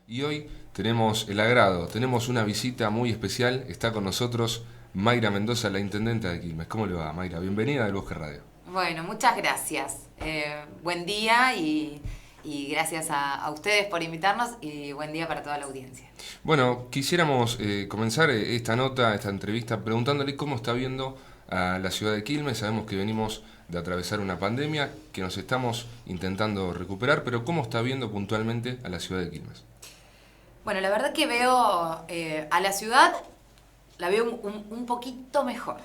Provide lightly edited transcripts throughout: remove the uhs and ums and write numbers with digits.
Y hoy tenemos el agrado, tenemos una visita muy especial. Está con nosotros Mayra Mendoza, la intendente de Quilmes. ¿Cómo le va, Mayra? Bienvenida del Bosque Radio. Bueno, muchas gracias. Buen día y gracias a ustedes por invitarnos y buen día para toda la audiencia. Bueno, quisiéramos comenzar esta nota, esta entrevista, preguntándole cómo está viendo a la ciudad de Quilmes. Sabemos que venimos de atravesar una pandemia, que nos estamos intentando recuperar, pero ¿cómo está viendo puntualmente a la ciudad de Quilmes? Bueno, la verdad que veo a la ciudad, la veo un poquito mejor.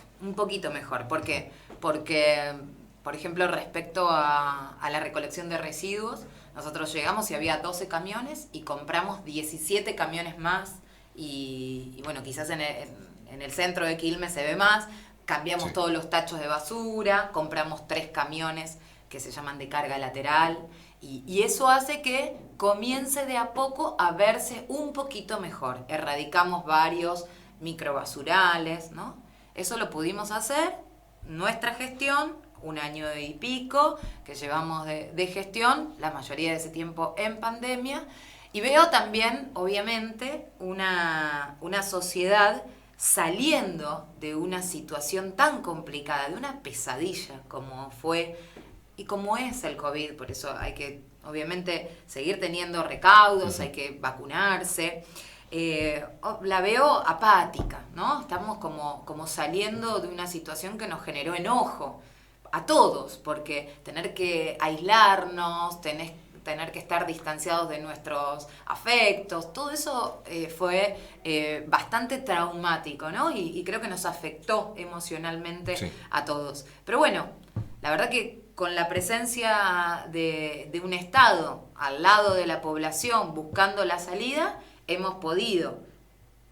¿Por qué? Porque, por ejemplo, respecto a la recolección de residuos, nosotros llegamos y había 12 camiones y compramos 17 camiones más y bueno, quizás en el centro de Quilmes se ve más, cambiamos Sí. todos los tachos de basura, compramos 3 camiones que se llaman de carga lateral y eso hace que comience de a poco a verse un poquito mejor. Erradicamos varios microbasurales, ¿no? Eso lo pudimos hacer, nuestra gestión, un año y pico que llevamos de gestión, la mayoría de ese tiempo en pandemia, y veo también, obviamente, una sociedad saliendo de una situación tan complicada, de una pesadilla como fue y como es el COVID. Por eso hay que, obviamente, seguir teniendo recaudos, hay que vacunarse. La veo apática, ¿no? Estamos como saliendo de una situación que nos generó enojo a todos, porque tener que aislarnos, tener que estar distanciados de nuestros afectos, todo eso fue bastante traumático, ¿no? Y creo que nos afectó emocionalmente Sí. a todos. Pero bueno, la verdad que con la presencia de un Estado al lado de la población buscando la salida, hemos podido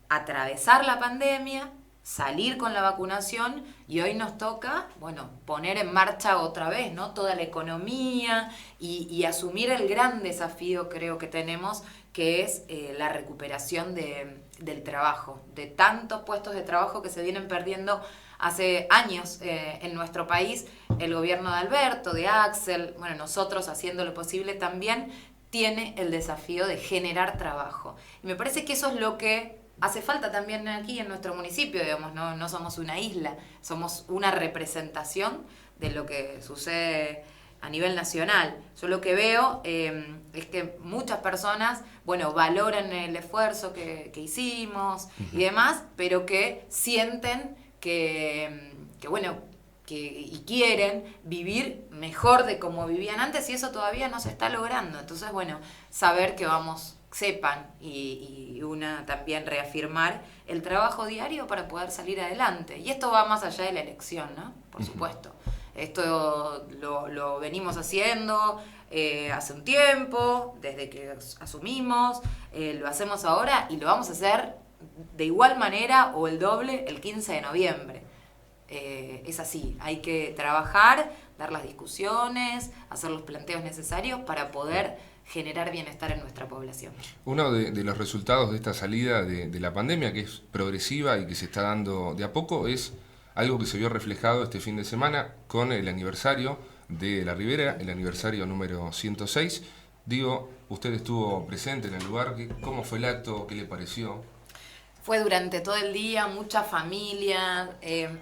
atravesar la pandemia, salir con la vacunación y hoy nos toca, bueno, poner en marcha otra vez, ¿no? Toda la economía y asumir el gran desafío creo que tenemos, que es la recuperación del trabajo, de tantos puestos de trabajo que se vienen perdiendo hace años en nuestro país. El gobierno de Alberto, de Axel, bueno, nosotros haciendo lo posible también, tiene el desafío de generar trabajo. Y me parece que eso es lo que hace falta también aquí en nuestro municipio, digamos, no somos una isla, somos una representación de lo que sucede a nivel nacional. Yo lo que veo es que muchas personas, bueno, valoran el esfuerzo que hicimos y demás, pero que sienten bueno, y quieren vivir mejor de como vivían antes y eso todavía no se está logrando. Entonces, bueno, saber que sepan y una también reafirmar el trabajo diario para poder salir adelante. Y esto va más allá de la elección, ¿no? Por supuesto. Esto lo venimos haciendo hace un tiempo, desde que asumimos, lo hacemos ahora y lo vamos a hacer de igual manera o el doble el 15 de noviembre. Es así, hay que trabajar, dar las discusiones, hacer los planteos necesarios para poder generar bienestar en nuestra población. Uno de los resultados de esta salida de la pandemia, que es progresiva y que se está dando de a poco, es algo que se vio reflejado este fin de semana con el aniversario de La Ribera, el aniversario número 106. Digo, usted estuvo presente en el lugar, ¿cómo fue el acto? ¿Qué le pareció? Fue durante todo el día, mucha familia,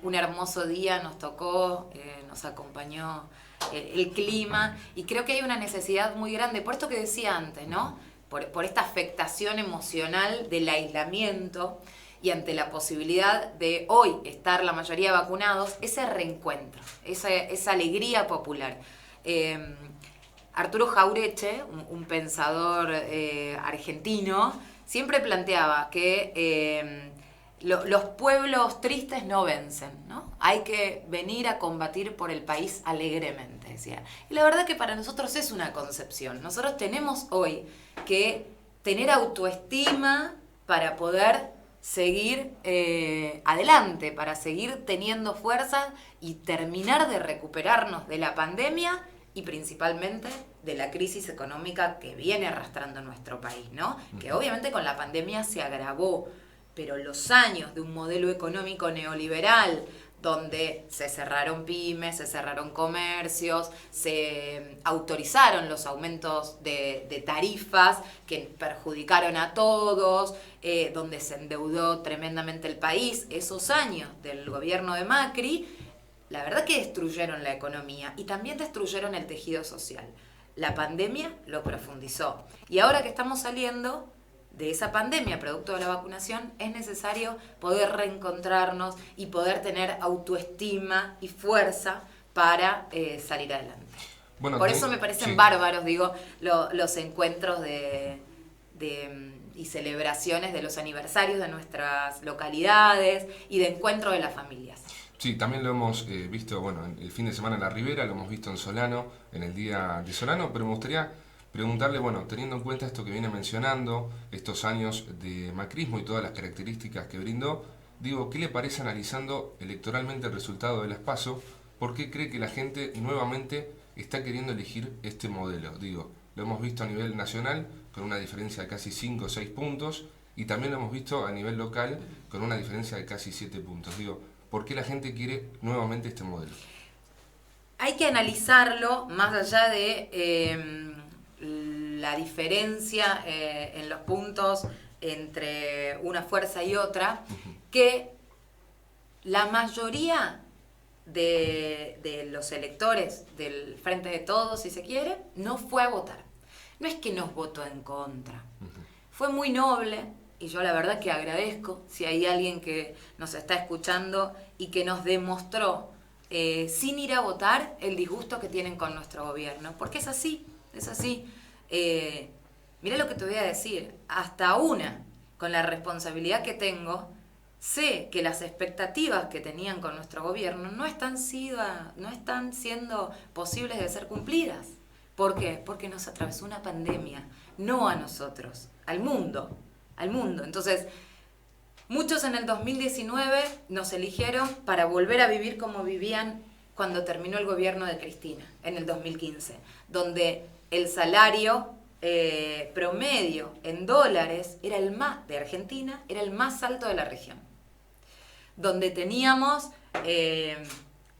un hermoso día nos tocó, nos acompañó el clima y creo que hay una necesidad muy grande, por esto que decía antes, ¿no? Por esta afectación emocional del aislamiento y ante la posibilidad de hoy estar la mayoría vacunados, ese reencuentro, esa alegría popular. Arturo Jaureche, un pensador argentino, siempre planteaba que los pueblos tristes no vencen, ¿no? Hay que venir a combatir por el país alegremente, decía. Y la verdad que para nosotros es una concepción. Nosotros tenemos hoy que tener autoestima para poder seguir adelante, para seguir teniendo fuerza y terminar de recuperarnos de la pandemia y principalmente de la crisis económica que viene arrastrando nuestro país, ¿no? Que obviamente con la pandemia se agravó, pero los años de un modelo económico neoliberal, donde se cerraron pymes, se cerraron comercios, se autorizaron los aumentos de tarifas que perjudicaron a todos, donde se endeudó tremendamente el país. Esos años del gobierno de Macri, la verdad que destruyeron la economía y también destruyeron el tejido social. La pandemia lo profundizó. Y ahora que estamos saliendo de esa pandemia, producto de la vacunación, es necesario poder reencontrarnos y poder tener autoestima y fuerza para salir adelante. Bueno, por eso me parecen bárbaros, digo, los encuentros y celebraciones de los aniversarios de nuestras localidades y de encuentro de las familias. Sí, también lo hemos visto, el fin de semana en La Ribera, lo hemos visto en Solano, en el Día de Solano, pero me gustaría preguntarle, teniendo en cuenta esto que viene mencionando, estos años de macrismo y todas las características que brindó, ¿qué le parece analizando electoralmente el resultado de las PASO? ¿Por qué cree que la gente nuevamente está queriendo elegir este modelo? Lo hemos visto a nivel nacional con una diferencia de casi 5 o 6 puntos y también lo hemos visto a nivel local con una diferencia de casi 7 puntos. ¿Por qué la gente quiere nuevamente este modelo? Hay que analizarlo más allá de la diferencia en los puntos entre una fuerza y otra, que la mayoría de los electores del Frente de Todos, si se quiere, no fue a votar. No es que nos votó en contra. Fue muy noble, y yo la verdad que agradezco si hay alguien que nos está escuchando y que nos demostró sin ir a votar el disgusto que tienen con nuestro gobierno, porque es así. Es así. Mirá lo que te voy a decir. Hasta con la responsabilidad que tengo, sé que las expectativas que tenían con nuestro gobierno no están siendo posibles de ser cumplidas. ¿Por qué? Porque nos atravesó una pandemia, no a nosotros, al mundo. Entonces, muchos en el 2019 nos eligieron para volver a vivir como vivían cuando terminó el gobierno de Cristina, en el 2015, donde el salario promedio en dólares de Argentina era el más alto de la región. Donde teníamos,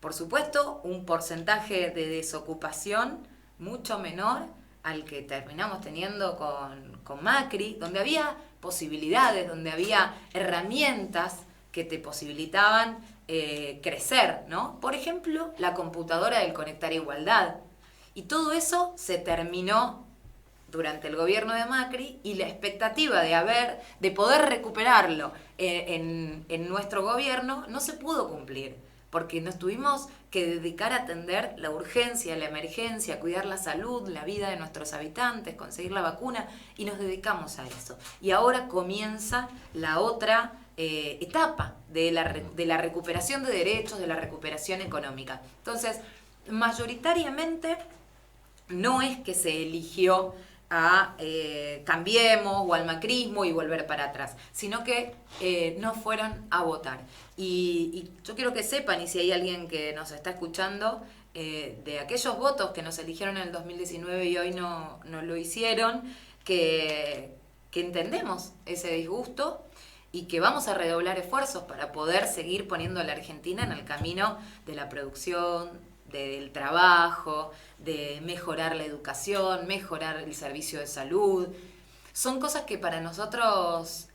por supuesto, un porcentaje de desocupación mucho menor al que terminamos teniendo con Macri, donde había posibilidades, donde había herramientas que te posibilitaban crecer, ¿no? Por ejemplo, la computadora del Conectar Igualdad. Y todo eso se terminó durante el gobierno de Macri y la expectativa de poder recuperarlo en nuestro gobierno no se pudo cumplir, porque nos tuvimos que dedicar a atender la urgencia, la emergencia, cuidar la salud, la vida de nuestros habitantes, conseguir la vacuna, y nos dedicamos a eso. Y ahora comienza la otra etapa de la recuperación de derechos, de la recuperación económica. Entonces, mayoritariamente no es que se eligió a Cambiemos o al macrismo y volver para atrás, sino que no fueron a votar. Y yo quiero que sepan, y si hay alguien que nos está escuchando, de aquellos votos que nos eligieron en el 2019 y hoy no lo hicieron, que entendemos ese disgusto y que vamos a redoblar esfuerzos para poder seguir poniendo a la Argentina en el camino de la producción, del trabajo, de mejorar la educación, mejorar el servicio de salud. Son cosas que para nosotros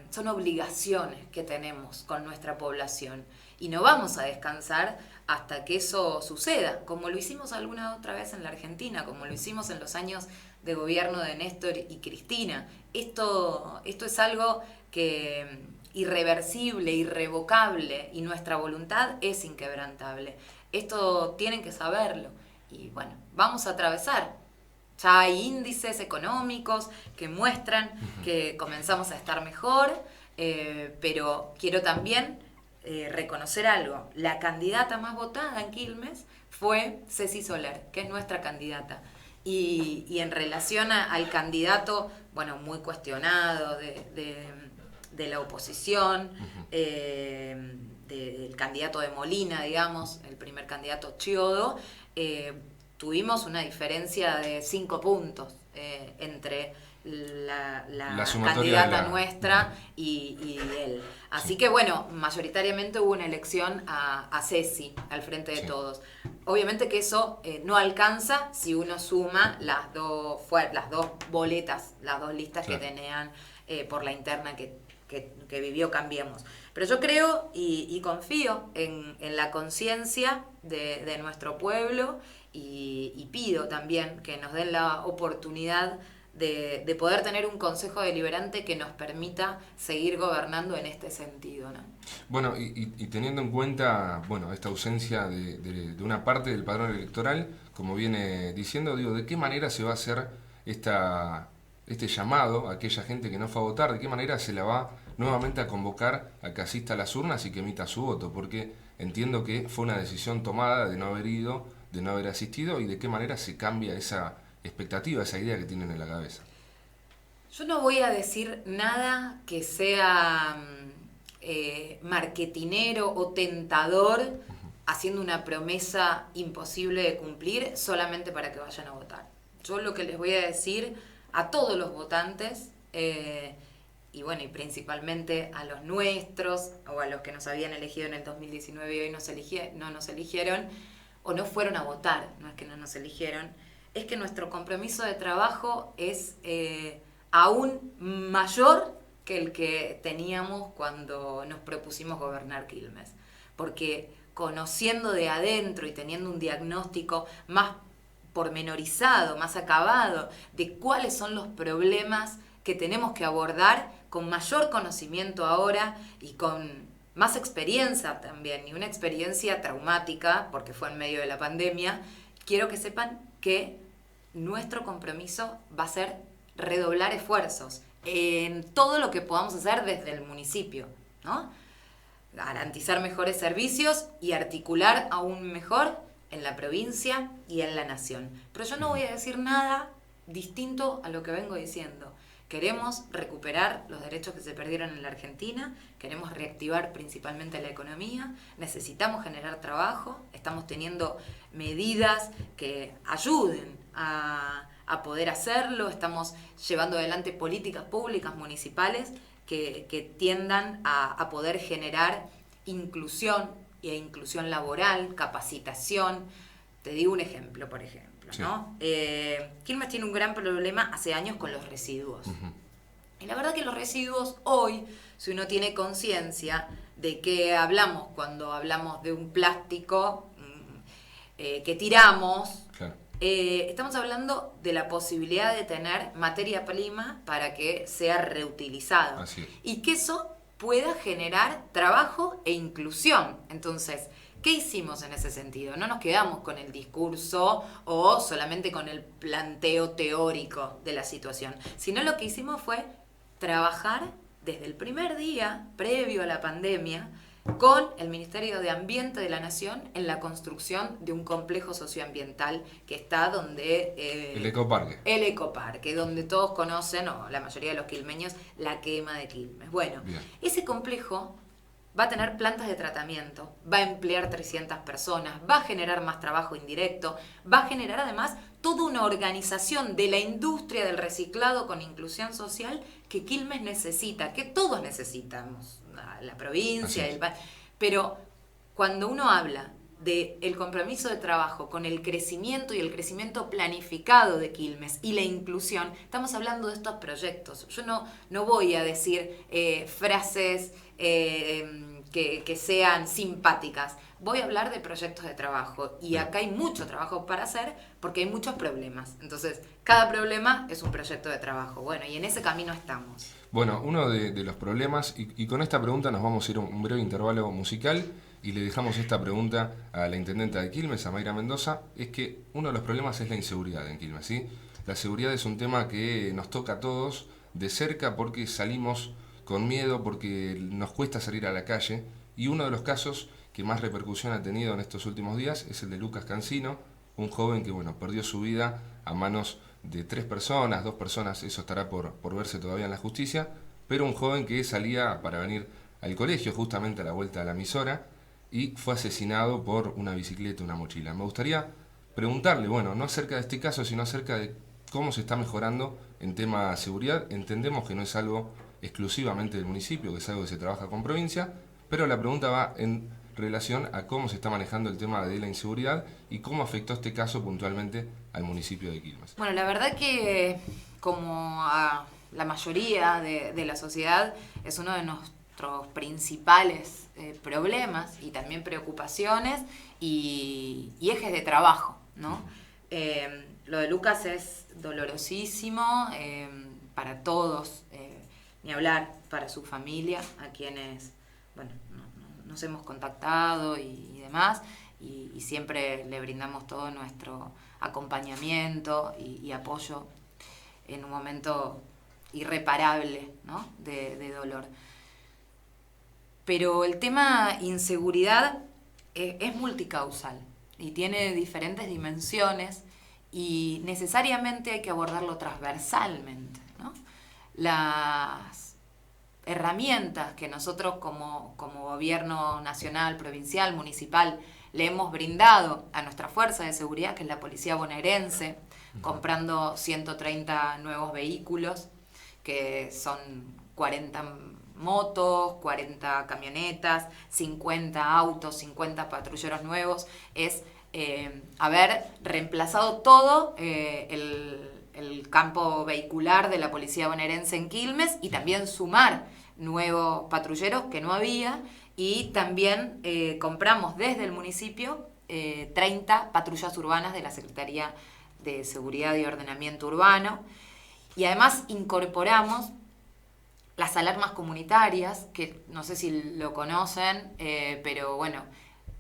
son obligaciones que tenemos con nuestra población y no vamos a descansar hasta que eso suceda, como lo hicimos alguna otra vez en la Argentina, como lo hicimos en los años de gobierno de Néstor y Cristina. Esto es algo que irreversible, irrevocable, y nuestra voluntad es inquebrantable. Esto tienen que saberlo. Y bueno, vamos a atravesar. Ya hay índices económicos que muestran que comenzamos a estar mejor, pero quiero también reconocer algo. La candidata más votada en Quilmes fue Ceci Soler, que es nuestra candidata. Y en relación al candidato, muy cuestionado de la oposición, del candidato de Molina, digamos, el primer candidato Chiodo, tuvimos una diferencia de 5 puntos entre la candidata nuestra y él. Así que bueno, mayoritariamente hubo una elección a Ceci, al Frente de Todos. Obviamente que eso no alcanza si uno suma las dos boletas, las dos listas que tenían por la interna que vivió Cambiemos. Pero yo creo y confío en la conciencia de nuestro pueblo y pido también que nos den la oportunidad de poder tener un consejo deliberante que nos permita seguir gobernando en este sentido, ¿no? Bueno, y teniendo en cuenta, bueno, esta ausencia de una parte del padrón electoral, como viene diciendo, digo, ¿de qué manera se va a hacer este llamado a aquella gente que no fue a votar? ¿De qué manera se la va nuevamente a convocar a que asista a las urnas y que emita su voto? Porque entiendo que fue una decisión tomada de no haber ido, de no haber asistido, y de qué manera se cambia esa expectativa, esa idea que tienen en la cabeza. Yo no voy a decir nada que sea marketinero o tentador, haciendo una promesa imposible de cumplir solamente para que vayan a votar. Yo lo que les voy a decir a todos los votantes, y bueno, y principalmente a los nuestros, o a los que nos habían elegido en el 2019 y hoy no nos eligieron, o no fueron a votar, no es que no nos eligieron, es que nuestro compromiso de trabajo es aún mayor que el que teníamos cuando nos propusimos gobernar Quilmes. Porque conociendo de adentro y teniendo un diagnóstico más pormenorizado, más acabado, de cuáles son los problemas que tenemos que abordar, con mayor conocimiento ahora y con más experiencia también, y una experiencia traumática, porque fue en medio de la pandemia, quiero que sepan que nuestro compromiso va a ser redoblar esfuerzos en todo lo que podamos hacer desde el municipio, ¿no? Garantizar mejores servicios y articular aún mejor en la provincia y en la nación. Pero yo no voy a decir nada distinto a lo que vengo diciendo. Queremos recuperar los derechos que se perdieron en la Argentina, queremos reactivar principalmente la economía, necesitamos generar trabajo, estamos teniendo medidas que ayuden a poder hacerlo, estamos llevando adelante políticas públicas municipales que tiendan a poder generar inclusión e inclusión laboral, capacitación. Te digo un ejemplo, por ejemplo, ¿no? Quilmes tiene un gran problema hace años con los residuos. Y la verdad que los residuos hoy, si uno tiene conciencia de qué hablamos cuando hablamos de un plástico que tiramos, estamos hablando de la posibilidad de tener materia prima para que sea reutilizado. Y que eso pueda generar trabajo e inclusión. Entonces, ¿qué hicimos en ese sentido? No nos quedamos con el discurso o solamente con el planteo teórico de la situación, sino lo que hicimos fue trabajar desde el primer día, previo a la pandemia, con el Ministerio de Ambiente de la Nación en la construcción de un complejo socioambiental que está donde... el Ecoparque. El Ecoparque, donde todos conocen, o la mayoría de los quilmeños, la quema de Quilmes. Bueno, ese complejo va a tener plantas de tratamiento, va a emplear 300 personas, va a generar más trabajo indirecto, va a generar además toda una organización de la industria del reciclado con inclusión social que Quilmes necesita, que todos necesitamos, la provincia, el país. Pero cuando uno habla del compromiso de trabajo con el crecimiento y el crecimiento planificado de Quilmes y la inclusión, estamos hablando de estos proyectos. Yo no voy a decir frases que sean simpáticas. Voy a hablar de proyectos de trabajo y acá hay mucho trabajo para hacer porque hay muchos problemas. Entonces, cada problema es un proyecto de trabajo. Bueno, y en ese camino estamos. Bueno, uno de los problemas, y con esta pregunta nos vamos a ir a un breve intervalo musical y le dejamos esta pregunta a la intendenta de Quilmes, a Mayra Mendoza, es que uno de los problemas es la inseguridad en Quilmes, ¿sí? La seguridad es un tema que nos toca a todos de cerca porque salimos con miedo, porque nos cuesta salir a la calle, y uno de los casos que más repercusión ha tenido en estos últimos días es el de Lucas Cancino, un joven que perdió su vida a manos de 3 personas, 2 personas, eso estará por verse todavía en la justicia, pero un joven que salía para venir al colegio, justamente a la vuelta de la emisora, y fue asesinado por una bicicleta, una mochila. Me gustaría preguntarle, no acerca de este caso, sino acerca de cómo se está mejorando en tema de seguridad. Entendemos que no es algo exclusivamente del municipio, que es algo que se trabaja con provincia, pero la pregunta va en relación a cómo se está manejando el tema de la inseguridad y cómo afectó este caso puntualmente al municipio de Quilmes. Bueno, la verdad que como a la mayoría de la sociedad es uno de nuestros principales problemas y también preocupaciones y ejes de trabajo, ¿no? Lo de Lucas es dolorosísimo para todos, ni hablar para su familia, a quienes, bueno, nos hemos contactado y demás, y siempre le brindamos todo nuestro acompañamiento y apoyo en un momento irreparable, ¿no? de dolor. Pero el tema inseguridad es multicausal y tiene diferentes dimensiones y necesariamente hay que abordarlo transversalmente, ¿no? Las herramientas que nosotros como gobierno nacional, provincial, municipal, le hemos brindado a nuestra fuerza de seguridad, que es la Policía Bonaerense, comprando 130 nuevos vehículos, que son 40 motos, 40 camionetas, 50 autos, 50 patrulleros nuevos, es haber reemplazado todo el campo vehicular de la Policía Bonaerense en Quilmes y también sumar nuevos patrulleros que no había, y también compramos desde el municipio 30 patrullas urbanas de la Secretaría de Seguridad y Ordenamiento Urbano, y además incorporamos las alarmas comunitarias, que no sé si lo conocen, pero bueno,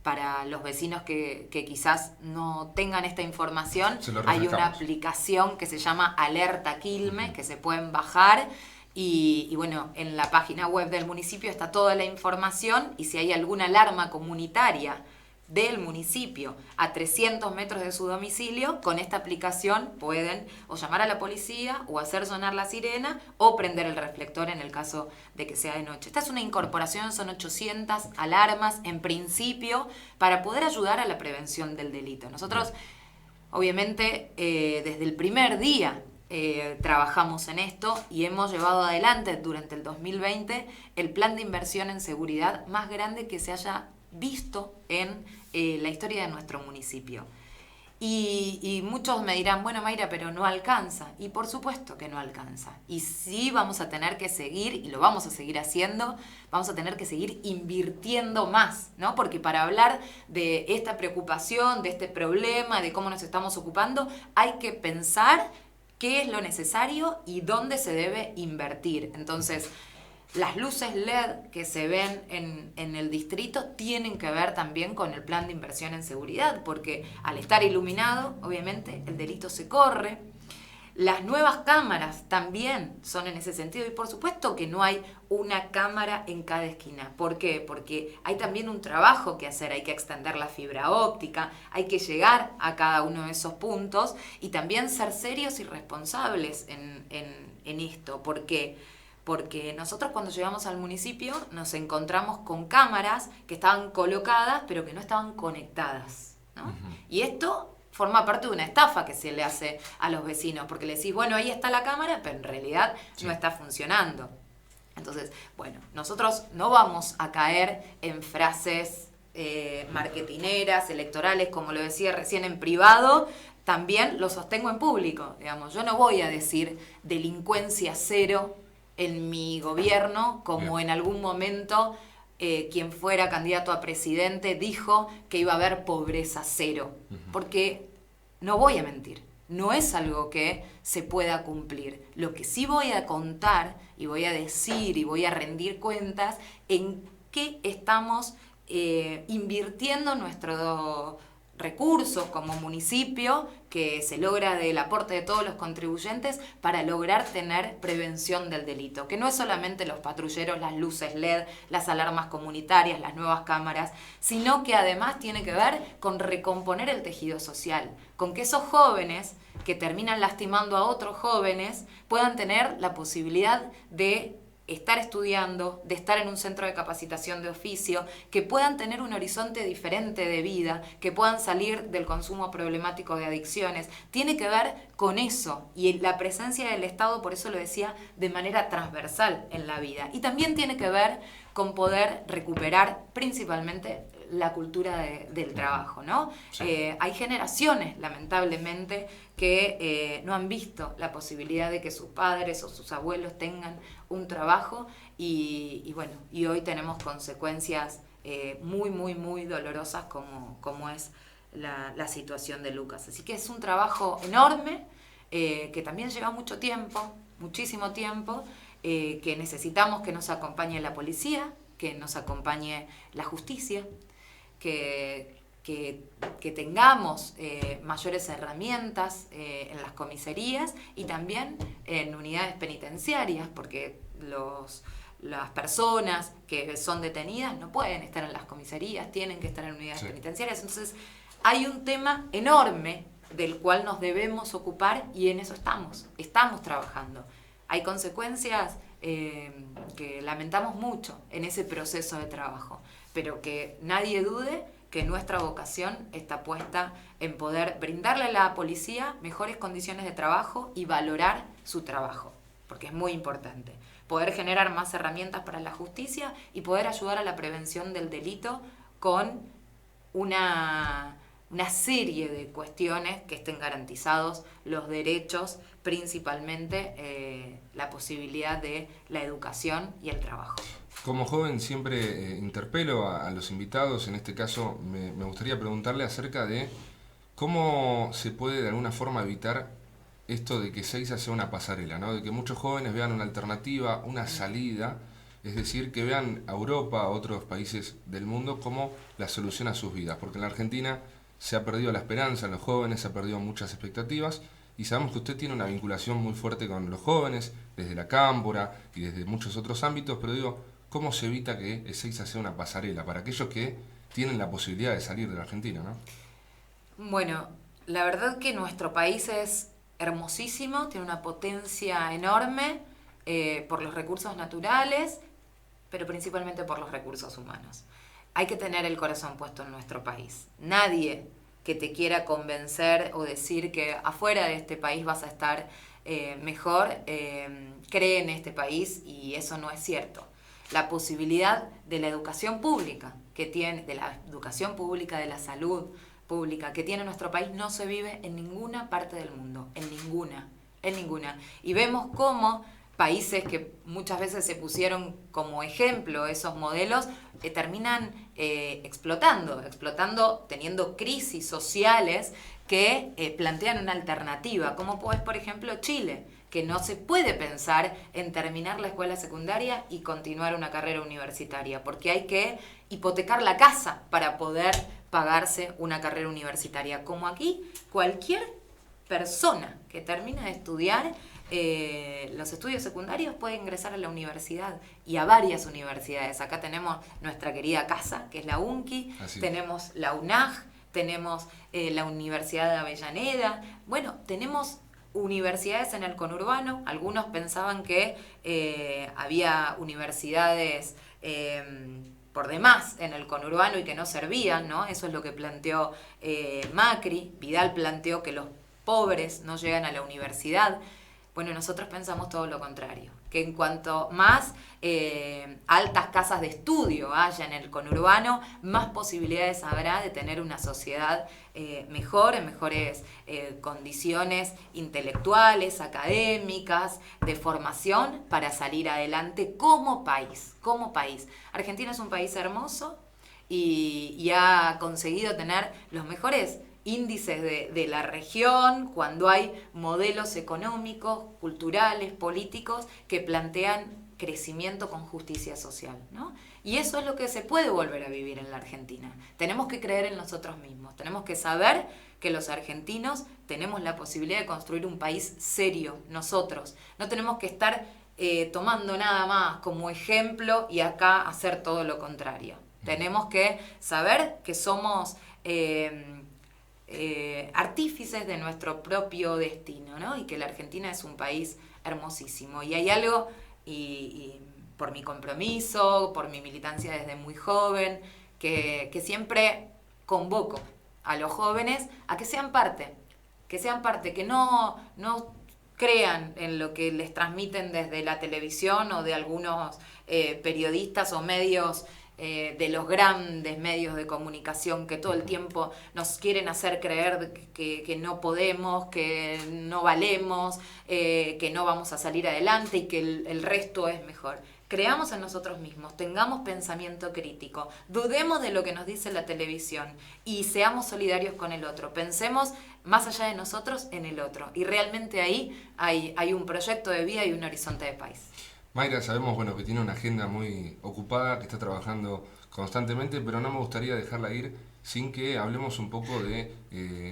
para los vecinos que quizás no tengan esta información, hay una aplicación que se llama Alerta Quilmes, que se pueden bajar, y bueno, en la página web del municipio está toda la información, y si hay alguna alarma comunitaria del municipio a 300 metros de su domicilio, con esta aplicación pueden o llamar a la policía o hacer sonar la sirena o prender el reflector en el caso de que sea de noche. Esta es una incorporación, son 800 alarmas en principio para poder ayudar a la prevención del delito. Nosotros, obviamente, desde el primer día trabajamos en esto y hemos llevado adelante durante el 2020 el plan de inversión en seguridad más grande que se haya visto en la historia de nuestro municipio. Y muchos me dirán, bueno, Mayra, pero no alcanza. Y por supuesto que no alcanza. Y sí vamos a tener que seguir, y lo vamos a seguir haciendo, vamos a tener que seguir invirtiendo más, ¿no? Porque para hablar de esta preocupación, de este problema, de cómo nos estamos ocupando, hay que pensar qué es lo necesario y dónde se debe invertir. Entonces, las luces LED que se ven en el distrito tienen que ver también con el plan de inversión en seguridad, porque al estar iluminado, obviamente, el delito se corre. Las nuevas cámaras también son en ese sentido, y por supuesto que no hay una cámara en cada esquina. ¿Por qué? Porque hay también un trabajo que hacer, hay que extender la fibra óptica, hay que llegar a cada uno de esos puntos y también ser serios y responsables en esto. ¿Por qué? Porque nosotros cuando llegamos al municipio nos encontramos con cámaras que estaban colocadas pero que no estaban conectadas, ¿no? Y esto forma parte de una estafa que se le hace a los vecinos, porque le decís, bueno, ahí está la cámara, pero en realidad no está funcionando. Entonces, bueno, nosotros no vamos a caer en frases marketineras, electorales, como lo decía recién en privado. También lo sostengo en público, digamos. Yo no voy a decir delincuencia cero en mi gobierno, como en algún momento quien fuera candidato a presidente dijo que iba a haber pobreza cero, porque no voy a mentir, no es algo que se pueda cumplir. Lo que sí voy a contar y voy a decir y voy a rendir cuentas en qué estamos invirtiendo nuestro recursos como municipio, que se logra del aporte de todos los contribuyentes para lograr tener prevención del delito, que no es solamente los patrulleros, las luces LED, las alarmas comunitarias, las nuevas cámaras, sino que además tiene que ver con recomponer el tejido social, con que esos jóvenes que terminan lastimando a otros jóvenes puedan tener la posibilidad de estar estudiando, de estar en un centro de capacitación de oficio, que puedan tener un horizonte diferente de vida, que puedan salir del consumo problemático de adicciones. Tiene que ver con eso, y la presencia del Estado, por eso lo decía, de manera transversal en la vida. Y también tiene que ver con poder recuperar principalmente la cultura del trabajo, ¿no? Sí. Hay generaciones, lamentablemente, que no han visto la posibilidad de que sus padres o sus abuelos tengan un trabajo y bueno, y hoy tenemos consecuencias muy, muy, muy dolorosas como es la situación de Lucas. Así que es un trabajo enorme que también lleva mucho tiempo, muchísimo tiempo, que necesitamos que nos acompañe la policía, que nos acompañe la justicia, que tengamos mayores herramientas en las comisarías y también en unidades penitenciarias, porque las personas que son detenidas no pueden estar en las comisarías, tienen que estar en unidades penitenciarias. Entonces hay un tema enorme del cual nos debemos ocupar y en eso estamos trabajando. Hay consecuencias que lamentamos mucho en ese proceso de trabajo, pero que nadie dude que nuestra vocación está puesta en poder brindarle a la policía mejores condiciones de trabajo y valorar su trabajo, porque es muy importante. Poder generar más herramientas para la justicia y poder ayudar a la prevención del delito con una serie de cuestiones que estén garantizados los derechos, principalmente la posibilidad de la educación y el trabajo. Como joven siempre interpelo a los invitados, en este caso me gustaría preguntarle acerca de cómo se puede de alguna forma evitar esto de que Seiza sea una pasarela, ¿no? De que muchos jóvenes vean una alternativa, una salida, es decir, que vean a Europa, a otros países del mundo como la solución a sus vidas, porque en la Argentina se ha perdido la esperanza en los jóvenes, se ha perdido muchas expectativas y sabemos que usted tiene una vinculación muy fuerte con los jóvenes, desde la Cámpora y desde muchos otros ámbitos, pero digo, ¿cómo se evita que Ezeiza sea una pasarela para aquellos que tienen la posibilidad de salir de la Argentina, ¿no? Bueno, la verdad que nuestro país es hermosísimo, tiene una potencia enorme por los recursos naturales, pero principalmente por los recursos humanos. Hay que tener el corazón puesto en nuestro país. Nadie que te quiera convencer o decir que afuera de este país vas a estar mejor, cree en este país y eso no es cierto. La posibilidad de la educación pública que tiene, de la educación pública, de la salud pública que tiene nuestro país no se vive en ninguna parte del mundo, en ninguna. Y vemos cómo países que muchas veces se pusieron como ejemplo esos modelos terminan explotando, teniendo crisis sociales que plantean una alternativa, como pues por ejemplo Chile, que no se puede pensar en terminar la escuela secundaria y continuar una carrera universitaria, porque hay que hipotecar la casa para poder pagarse una carrera universitaria. Como aquí, cualquier persona que termina de estudiar los estudios secundarios puede ingresar a la universidad y a varias universidades. Acá tenemos nuestra querida casa, que es la UNCI, tenemos la UNAG, tenemos la Universidad de Avellaneda. Bueno, tenemos universidades en el conurbano. Algunos pensaban que había universidades por demás en el conurbano y que no servían, ¿no? Eso es lo que planteó Macri. Vidal planteó que los pobres no llegan a la universidad. Bueno, nosotros pensamos todo lo contrario, que en cuanto más altas casas de estudio haya en el conurbano, más posibilidades habrá de tener una sociedad mejor, en mejores condiciones intelectuales, académicas, de formación, para salir adelante como país. Argentina es un país hermoso y ha conseguido tener los mejores índices de la región, cuando hay modelos económicos, culturales, políticos que plantean crecimiento con justicia social, ¿no? Y eso es lo que se puede volver a vivir en la Argentina. Tenemos que creer en nosotros mismos, tenemos que saber que los argentinos tenemos la posibilidad de construir un país serio, nosotros. No tenemos que estar tomando nada más como ejemplo y acá hacer todo lo contrario. Tenemos que saber que somos artífices de nuestro propio destino, ¿no? Y que la Argentina es un país hermosísimo. Y hay algo, y por mi compromiso, por mi militancia desde muy joven, que siempre convoco a los jóvenes a que sean parte, que no crean en lo que les transmiten desde la televisión o de algunos periodistas o medios, de los grandes medios de comunicación que todo el tiempo nos quieren hacer creer que no podemos, que no valemos, que no vamos a salir adelante y que el resto es mejor. Creamos en nosotros mismos, tengamos pensamiento crítico, dudemos de lo que nos dice la televisión y seamos solidarios con el otro. Pensemos más allá de nosotros en el otro. Y realmente ahí hay un proyecto de vida y un horizonte de país. Mayra, sabemos que tiene una agenda muy ocupada, que está trabajando constantemente, pero no me gustaría dejarla ir sin que hablemos un poco de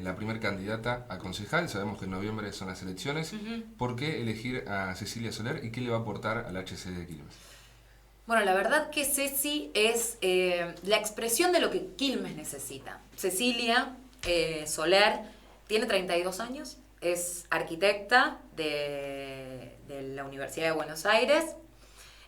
la primer candidata a concejal. Sabemos que en noviembre son las elecciones. ¿Por qué elegir a Cecilia Soler y qué le va a aportar al HC de Quilmes? Bueno, la verdad que Ceci es la expresión de lo que Quilmes necesita. Cecilia Soler tiene 32 años, es arquitecta de la Universidad de Buenos Aires.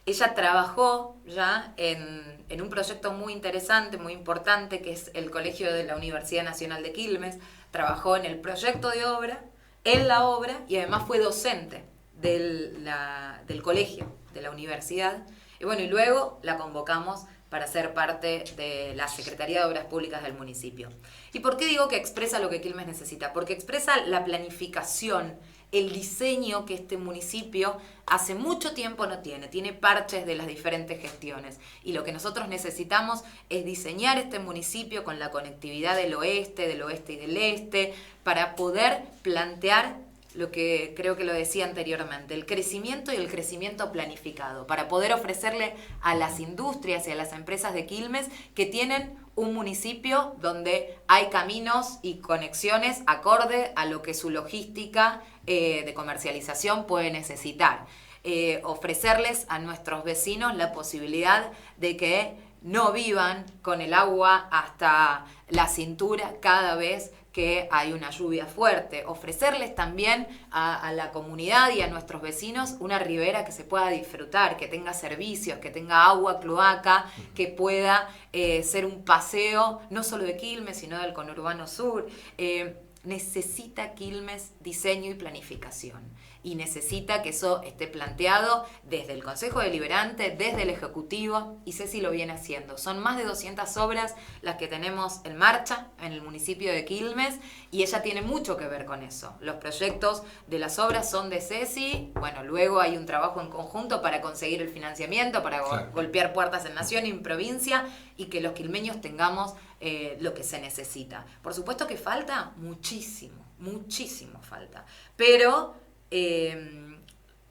Ella trabajó ya en un proyecto muy interesante, muy importante, que es el Colegio de la Universidad Nacional de Quilmes. Trabajó en el proyecto de obra, en la obra, y además fue docente del colegio, de la universidad. Y luego la convocamos para ser parte de la Secretaría de Obras Públicas del municipio. ¿Y por qué digo que expresa lo que Quilmes necesita? Porque expresa la planificación, el diseño que este municipio hace mucho tiempo no tiene parches de las diferentes gestiones. Y lo que nosotros necesitamos es diseñar este municipio con la conectividad del oeste y del este, para poder plantear lo que creo que lo decía anteriormente, el crecimiento y el crecimiento planificado, para poder ofrecerle a las industrias y a las empresas de Quilmes que tienen un municipio donde hay caminos y conexiones acorde a lo que su logística de comercialización puede necesitar. Ofrecerles a nuestros vecinos la posibilidad de que no vivan con el agua hasta la cintura cada vez que hay una lluvia fuerte. Ofrecerles también a la comunidad y a nuestros vecinos una ribera que se pueda disfrutar, que tenga servicios, que tenga agua, cloaca, que pueda ser un paseo no solo de Quilmes, sino del conurbano sur. Necesita Quilmes diseño y planificación. Y necesita que eso esté planteado desde el Consejo Deliberante, desde el Ejecutivo, y Ceci lo viene haciendo. Son más de 200 obras las que tenemos en marcha en el municipio de Quilmes, y ella tiene mucho que ver con eso. Los proyectos de las obras son de Ceci, luego hay un trabajo en conjunto para conseguir el financiamiento, para golpear puertas en nación y en provincia, y que los quilmeños tengamos lo que se necesita. Por supuesto que falta muchísimo falta, pero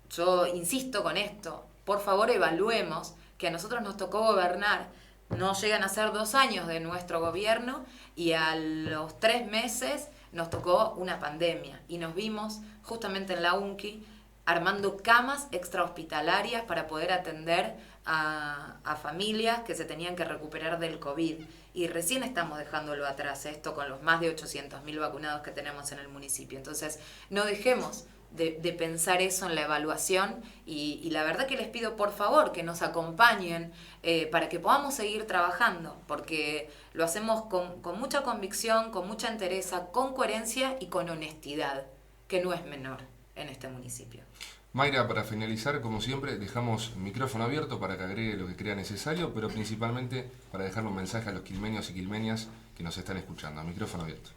yo insisto con esto, por favor evaluemos que a nosotros nos tocó gobernar, no llegan a ser 2 años de nuestro gobierno y a los 3 meses nos tocó una pandemia y nos vimos justamente en la UNCI armando camas extrahospitalarias para poder atender a familias que se tenían que recuperar del COVID. Y recién estamos dejándolo atrás, esto con los más de 800.000 vacunados que tenemos en el municipio. Entonces, no dejemos de pensar eso en la evaluación y la verdad que les pido por favor que nos acompañen para que podamos seguir trabajando, porque lo hacemos con mucha convicción, con mucha entereza, con coherencia y con honestidad, que no es menor en este municipio. Mayra, para finalizar, como siempre, dejamos micrófono abierto para que agregue lo que crea necesario, pero principalmente para dejarle un mensaje a los quilmeños y quilmeñas que nos están escuchando. Micrófono abierto.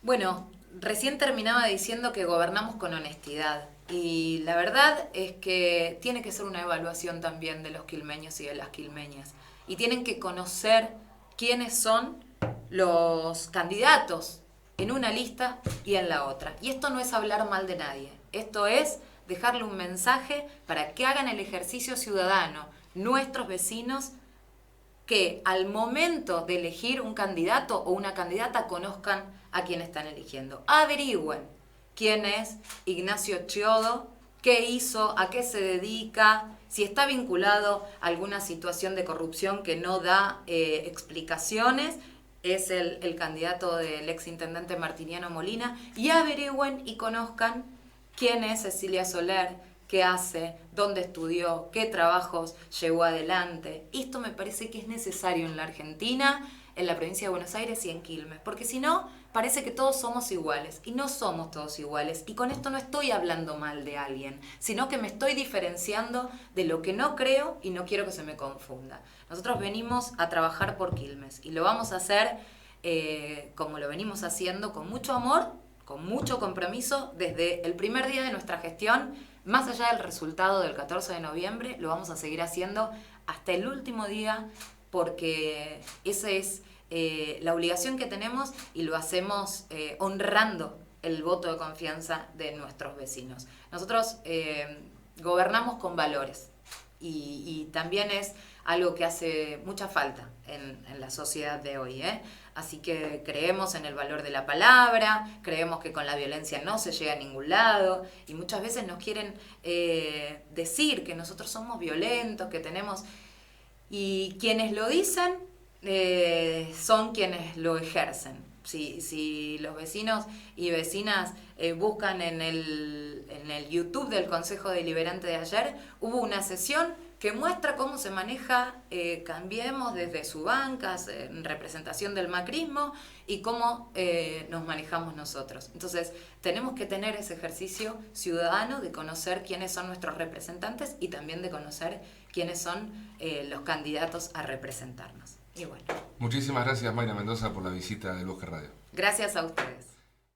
Bueno, recién terminaba diciendo que gobernamos con honestidad y la verdad es que tiene que ser una evaluación también de los quilmeños y de las quilmeñas y tienen que conocer quiénes son los candidatos en una lista y en la otra. Y esto no es hablar mal de nadie, esto es dejarle un mensaje para que hagan el ejercicio ciudadano, nuestros vecinos, que al momento de elegir un candidato o una candidata conozcan a quien están eligiendo. Averigüen quién es Ignacio Chiodo, qué hizo, a qué se dedica, si está vinculado a alguna situación de corrupción que no da explicaciones. Es el candidato del exintendente Martiniano Molina, y averigüen y conozcan quién es Cecilia Soler, qué hace, dónde estudió, qué trabajos llevó adelante. Esto me parece que es necesario en la Argentina, en la provincia de Buenos Aires y en Quilmes, porque si no, parece que todos somos iguales, y no somos todos iguales, y con esto no estoy hablando mal de alguien, sino que me estoy diferenciando de lo que no creo y no quiero que se me confunda. Nosotros venimos a trabajar por Quilmes, y lo vamos a hacer como lo venimos haciendo, con mucho amor, con mucho compromiso, desde el primer día de nuestra gestión, más allá del resultado del 14 de noviembre, lo vamos a seguir haciendo hasta el último día, porque esa es la obligación que tenemos y lo hacemos honrando el voto de confianza de nuestros vecinos. Nosotros gobernamos con valores y también es algo que hace mucha falta en la sociedad de hoy, Así que creemos en el valor de la palabra, creemos que con la violencia no se llega a ningún lado y muchas veces nos quieren decir que nosotros somos violentos, que tenemos... Y quienes lo dicen son quienes lo ejercen. Si los vecinos y vecinas buscan en el YouTube del Consejo Deliberante de ayer, hubo una sesión que muestra cómo se maneja Cambiemos desde su banca, en representación del macrismo, y cómo nos manejamos nosotros. Entonces, tenemos que tener ese ejercicio ciudadano de conocer quiénes son nuestros representantes y también de conocer quiénes son los candidatos a representarnos. Y bueno. Muchísimas gracias, Mayra Mendoza, por la visita del Bosque Radio. Gracias a ustedes.